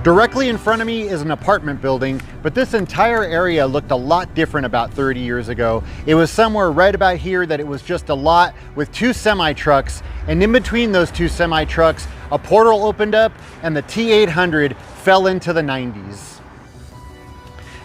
Directly in front of me is an apartment building, but this entire area looked a lot different about 30 years ago. It was somewhere right about here that it was just a lot with two semi-trucks, and in between those two semi-trucks, a portal opened up and the T-800 fell into the 90s.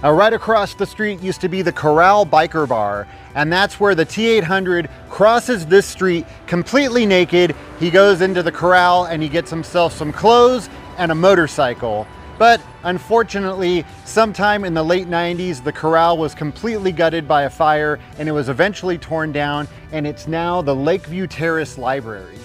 Now, right across the street used to be the Corral Biker Bar, and that's where the T-800 crosses this street completely naked. He goes into the corral and he gets himself some clothes and a motorcycle. But unfortunately, sometime in the late 90s, the corral was completely gutted by a fire and it was eventually torn down, and it's now the Lakeview Terrace Library.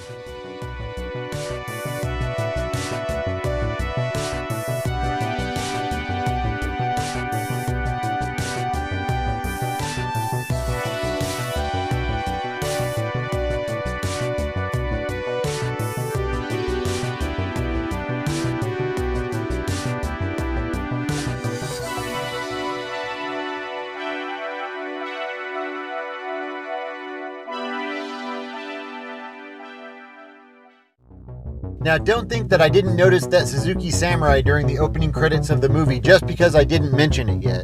Now, don't think that I didn't notice that Suzuki Samurai during the opening credits of the movie just because I didn't mention it yet.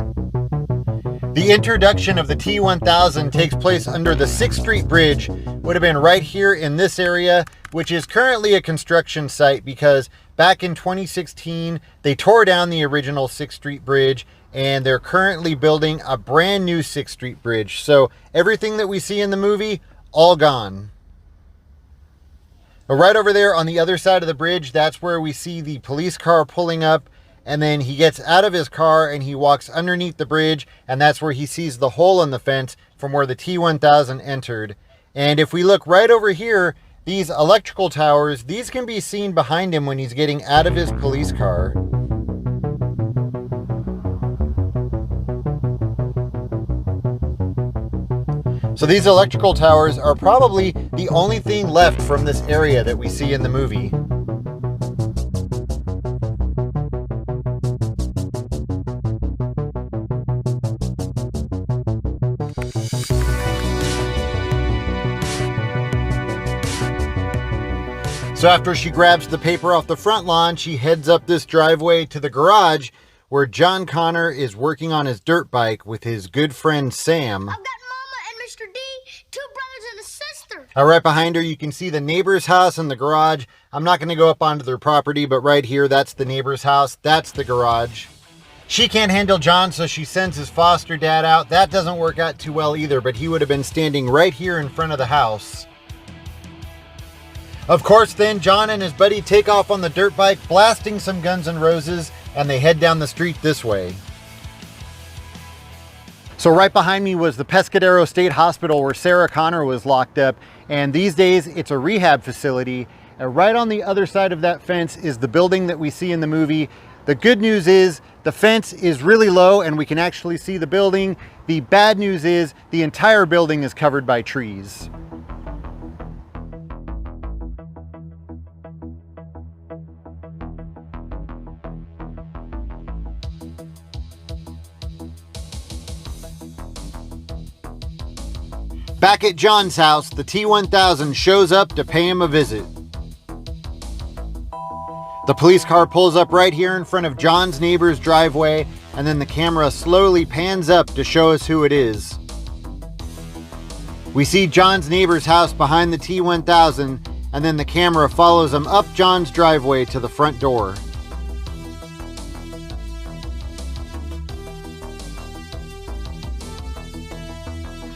The introduction of the T-1000 takes place under the 6th Street Bridge, would have been right here in this area, which is currently a construction site because back in 2016, they tore down the original 6th Street Bridge and they're currently building a brand new 6th Street Bridge. So everything that we see in the movie, all gone. Right over there on the other side of the bridge, that's where we see the police car pulling up, and then he gets out of his car and he walks underneath the bridge, and that's where he sees the hole in the fence from where the T-1000 entered. And if we look right over here, these electrical towers, these can be seen behind him when he's getting out of his police car. So these electrical towers are probably the only thing left from this area that we see in the movie. So after she grabs the paper off the front lawn, she heads up this driveway to the garage where John Connor is working on his dirt bike with his good friend Sam. Mr. D, 2 brothers and a sister. Right behind her, you can see the neighbor's house and the garage. I'm not going to go up onto their property, but right here, that's the neighbor's house. That's the garage. She can't handle John, so she sends his foster dad out. That doesn't work out too well either, but he would have been standing right here in front of the house. Of course, then John and his buddy take off on the dirt bike, blasting some Guns N' Roses, and they head down the street this way. So right behind me was the Pescadero State Hospital where Sarah Connor was locked up, and these days it's a rehab facility. And right on the other side of that fence is the building that we see in the movie. The good news is the fence is really low and we can actually see the building. The bad news is the entire building is covered by trees. Back at John's house, the T-1000 shows up to pay him a visit. The police car pulls up right here in front of John's neighbor's driveway, and then the camera slowly pans up to show us who it is. We see John's neighbor's house behind the T-1000, and then the camera follows him up John's driveway to the front door.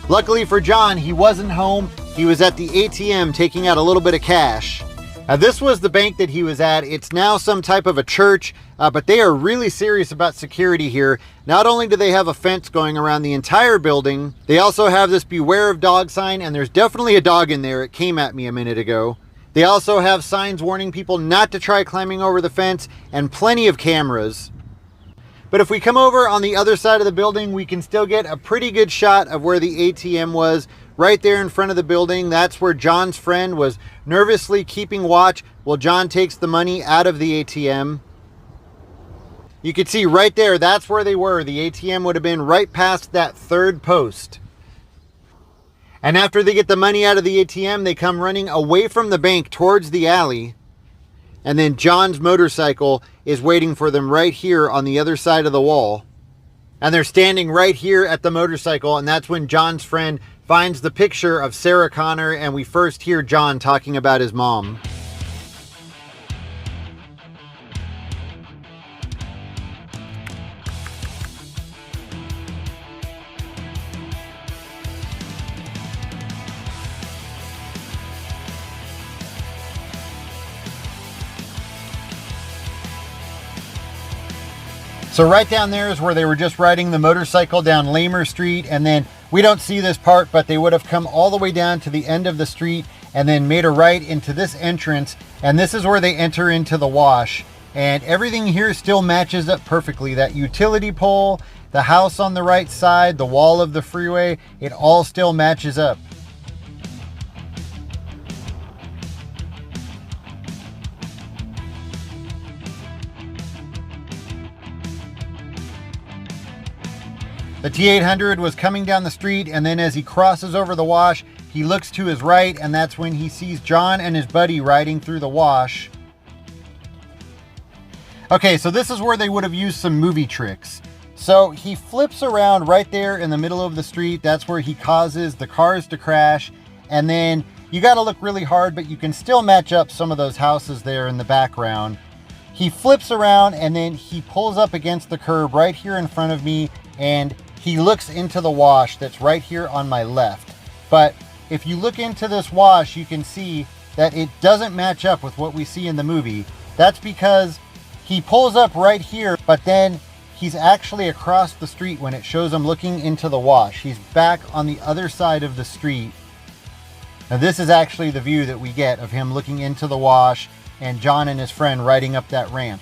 Luckily for John, he wasn't home. He was at the ATM taking out a little bit of cash. Now, this was the bank that he was at. It's now some type of a church, but they are really serious about security here. Not only do they have a fence going around the entire building, they also have this beware of dog sign, and there's definitely a dog in there. It came at me a minute ago. They also have signs warning people not to try climbing over the fence, and plenty of cameras. But if we come over on the other side of the building, we can still get a pretty good shot of where the ATM was. Right there in front of the building, that's where John's friend was nervously keeping watch while John takes the money out of the ATM. You can see right there, that's where they were. The ATM would have been right past that third post. And after they get the money out of the ATM, they come running away from the bank towards the alley. And then John's motorcycle is waiting for them right here on the other side of the wall. And they're standing right here at the motorcycle, and that's when John's friend finds the picture of Sarah Connor, and we first hear John talking about his mom. So right down there is where they were just riding the motorcycle down Lamer Street, and then we don't see this part, but they would have come all the way down to the end of the street and then made a right into this entrance, and this is where they enter into the wash. And everything here still matches up perfectly. That utility pole, the house on the right side, the wall of the freeway, it all still matches up. The T800 was coming down the street, and then as he crosses over the wash, he looks to his right, and that's when he sees John and his buddy riding through the wash. Okay, so this is where they would have used some movie tricks. So he flips around right there in the middle of the street. That's where he causes the cars to crash. And then you got to look really hard, but you can still match up some of those houses there in the background. He flips around, and then he pulls up against the curb right here in front of me, and he looks into the wash that's right here on my left. But if you look into this wash, you can see that it doesn't match up with what we see in the movie. That's because he pulls up right here, but then he's actually across the street when it shows him looking into the wash. He's back on the other side of the street. Now this is actually the view that we get of him looking into the wash and John and his friend riding up that ramp.